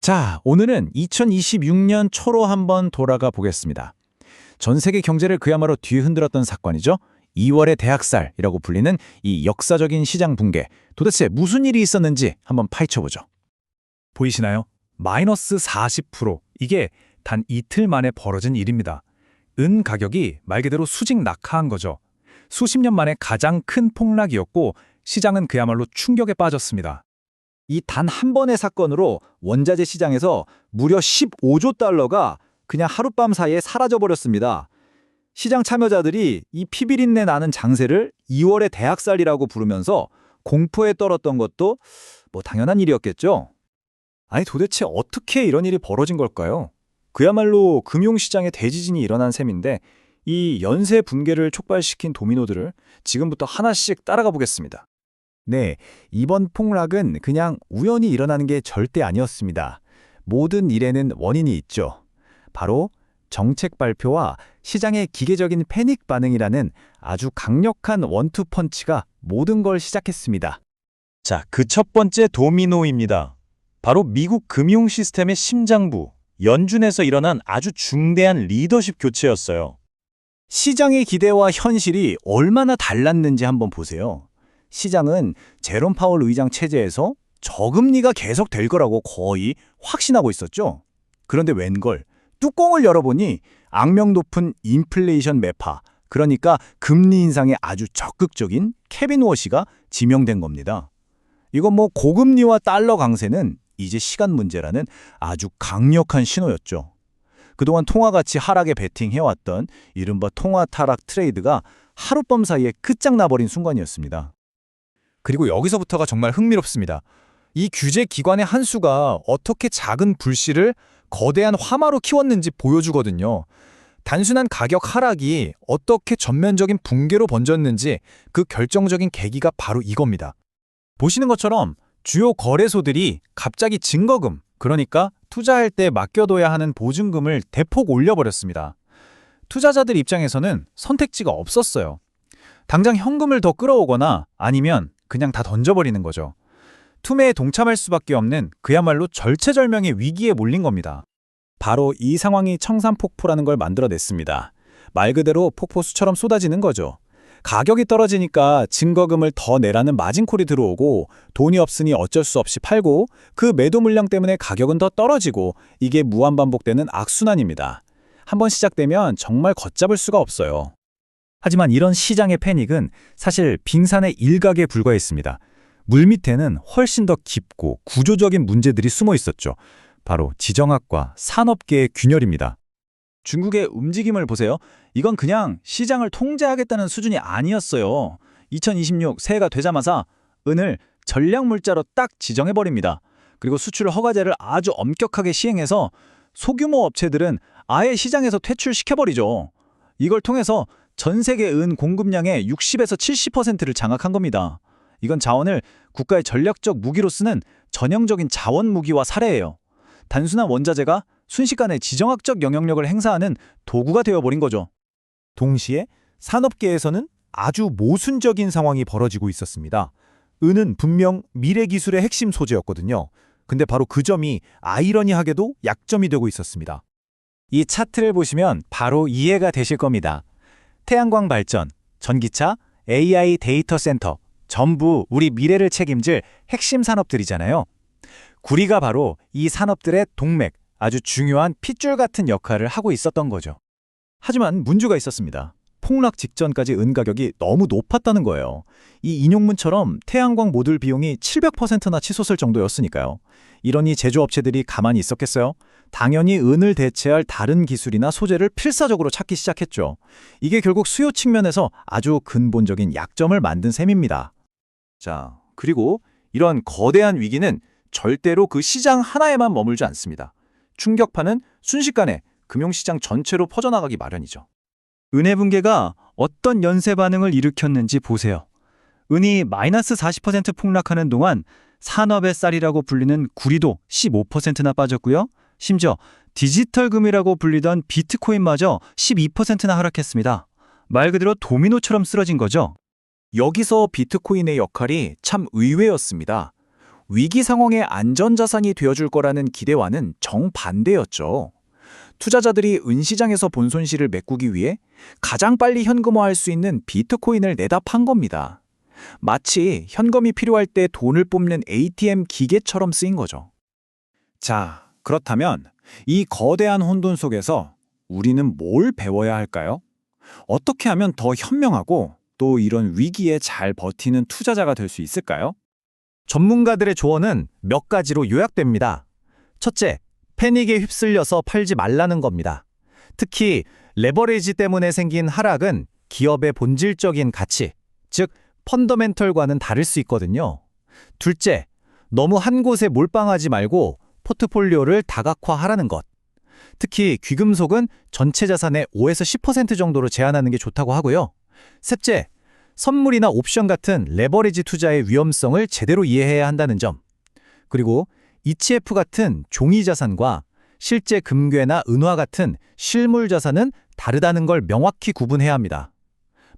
자, 오늘은 2026년 초로 한번 돌아가 보겠습니다. 전 세계 경제를 그야말로 뒤흔들었던 사건이죠. 2월의 대학살이라고 불리는 이 역사적인 시장 붕괴. 도대체 무슨 일이 있었는지 한번 파헤쳐보죠. 보이시나요? 마이너스 40%. 이게 단 이틀 만에 벌어진 일입니다. 은 가격이 말 그대로 수직 낙하한 거죠. 수십 년 만에 가장 큰 폭락이었고 시장은 그야말로 충격에 빠졌습니다. 이 단 한 번의 사건으로 원자재 시장에서 무려 15조 달러가 그냥 하룻밤 사이에 사라져버렸습니다. 시장 참여자들이 이 피비린내 나는 장세를 2월의 대학살이라고 부르면서 공포에 떨었던 것도 뭐 당연한 일이었겠죠. 아니 도대체 어떻게 이런 일이 벌어진 걸까요? 그야말로 금융시장에 대지진이 일어난 셈인데 이 연쇄 붕괴를 촉발시킨 도미노들을 지금부터 하나씩 따라가 보겠습니다. 네, 이번 폭락은 그냥 우연히 일어나는 게 절대 아니었습니다. 모든 일에는 원인이 있죠. 바로 정책 발표와 시장의 기계적인 패닉 반응이라는 아주 강력한 원투 펀치가 모든 걸 시작했습니다. 자, 그 첫 번째 도미노입니다. 바로 미국 금융 시스템의 심장부, 연준에서 일어난 아주 중대한 리더십 교체였어요. 시장의 기대와 현실이 얼마나 달랐는지 한번 보세요. 시장은 제롬 파월 의장 체제에서 저금리가 계속 될 거라고 거의 확신하고 있었죠. 그런데 웬걸 뚜껑을 열어보니 악명 높은 인플레이션 매파, 그러니까 금리 인상에 아주 적극적인 케빈 워시가 지명된 겁니다. 이건 뭐 고금리와 달러 강세는 이제 시간 문제라는 아주 강력한 신호였죠. 그동안 통화가치 하락에 베팅해왔던 이른바 통화 타락 트레이드가 하룻밤 사이에 끝장나버린 순간이었습니다. 그리고 여기서부터가 정말 흥미롭습니다. 이 규제 기관의 한 수가 어떻게 작은 불씨를 거대한 화마로 키웠는지 보여주거든요. 단순한 가격 하락이 어떻게 전면적인 붕괴로 번졌는지 그 결정적인 계기가 바로 이겁니다. 보시는 것처럼 주요 거래소들이 갑자기 증거금, 그러니까 투자할 때 맡겨둬야 하는 보증금을 대폭 올려버렸습니다. 투자자들 입장에서는 선택지가 없었어요. 당장 현금을 더 끌어오거나 아니면 그냥 다 던져버리는 거죠. 투매에 동참할 수밖에 없는 그야말로 절체절명의 위기에 몰린 겁니다. 바로 이 상황이 청산폭포라는 걸 만들어냈습니다. 말 그대로 폭포수처럼 쏟아지는 거죠. 가격이 떨어지니까 증거금을 더 내라는 마진콜이 들어오고 돈이 없으니 어쩔 수 없이 팔고 그 매도 물량 때문에 가격은 더 떨어지고 이게 무한반복되는 악순환입니다. 한번 시작되면 정말 걷잡을 수가 없어요. 하지만 이런 시장의 패닉은 사실 빙산의 일각에 불과했습니다. 물밑에는 훨씬 더 깊고 구조적인 문제들이 숨어 있었죠. 바로 지정학과 산업계의 균열입니다. 중국의 움직임을 보세요. 이건 그냥 시장을 통제하겠다는 수준이 아니었어요. 2026 새해가 되자마자 은을 전략물자로 딱 지정해버립니다. 그리고 수출 허가제를 아주 엄격하게 시행해서 소규모 업체들은 아예 시장에서 퇴출시켜버리죠. 이걸 통해서 전 세계 은 공급량의 60에서 70%를 장악한 겁니다. 이건 자원을 국가의 전략적 무기로 쓰는 전형적인 자원 무기화 사례예요. 단순한 원자재가 순식간에 지정학적 영향력을 행사하는 도구가 되어버린 거죠. 동시에 산업계에서는 아주 모순적인 상황이 벌어지고 있었습니다. 은은 분명 미래 기술의 핵심 소재였거든요. 근데 바로 그 점이 아이러니하게도 약점이 되고 있었습니다. 이 차트를 보시면 바로 이해가 되실 겁니다. 태양광 발전, 전기차, AI 데이터 센터, 전부 우리 미래를 책임질 핵심 산업들이잖아요. 구리가 바로 이 산업들의 동맥, 아주 중요한 핏줄 같은 역할을 하고 있었던 거죠. 하지만 문제가 있었습니다. 폭락 직전까지 은 가격이 너무 높았다는 거예요. 이 인용문처럼 태양광 모듈 비용이 700%나 치솟을 정도였으니까요. 이러니 제조업체들이 가만히 있었겠어요? 당연히 은을 대체할 다른 기술이나 소재를 필사적으로 찾기 시작했죠. 이게 결국 수요 측면에서 아주 근본적인 약점을 만든 셈입니다. 자, 그리고 이런 거대한 위기는 절대로 그 시장 하나에만 머물지 않습니다. 충격파는 순식간에 금융시장 전체로 퍼져나가기 마련이죠. 은의 붕괴가 어떤 연쇄 반응을 일으켰는지 보세요. 은이 마이너스 40% 폭락하는 동안 산업의 쌀이라고 불리는 구리도 15%나 빠졌고요. 심지어 디지털 금이라고 불리던 비트코인마저 12%나 하락했습니다. 말 그대로 도미노처럼 쓰러진 거죠. 여기서 비트코인의 역할이 참 의외였습니다. 위기 상황의 안전자산이 되어줄 거라는 기대와는 정반대였죠. 투자자들이 은시장에서 본 손실을 메꾸기 위해 가장 빨리 현금화할 수 있는 비트코인을 내다 판 겁니다. 마치 현금이 필요할 때 돈을 뽑는 ATM 기계처럼 쓰인 거죠. 자, 그렇다면 이 거대한 혼돈 속에서 우리는 뭘 배워야 할까요? 어떻게 하면 더 현명하고 또 이런 위기에 잘 버티는 투자자가 될 수 있을까요? 전문가들의 조언은 몇 가지로 요약됩니다. 첫째, 패닉에 휩쓸려서 팔지 말라는 겁니다. 특히 레버리지 때문에 생긴 하락은 기업의 본질적인 가치, 즉 펀더멘털과는 다를 수 있거든요. 둘째, 너무 한 곳에 몰빵하지 말고 포트폴리오를 다각화하라는 것. 특히 귀금속은 전체 자산의 5에서 10% 정도로 제한하는 게 좋다고 하고요. 셋째, 선물이나 옵션 같은 레버리지 투자의 위험성을 제대로 이해해야 한다는 점. 그리고 ETF 같은 종이 자산과 실제 금괴나 은화 같은 실물 자산은 다르다는 걸 명확히 구분해야 합니다.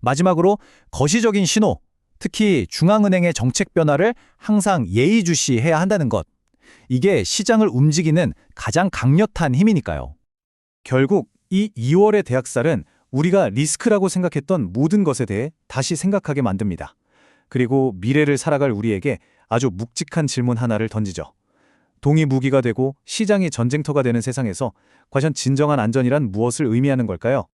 마지막으로 거시적인 신호, 특히 중앙은행의 정책 변화를 항상 예의주시해야 한다는 것. 이게 시장을 움직이는 가장 강력한 힘이니까요. 결국 이 2월의 대학살은 우리가 리스크라고 생각했던 모든 것에 대해 다시 생각하게 만듭니다. 그리고 미래를 살아갈 우리에게 아주 묵직한 질문 하나를 던지죠. 동이 무기가 되고 시장이 전쟁터가 되는 세상에서 과연 진정한 안전이란 무엇을 의미하는 걸까요?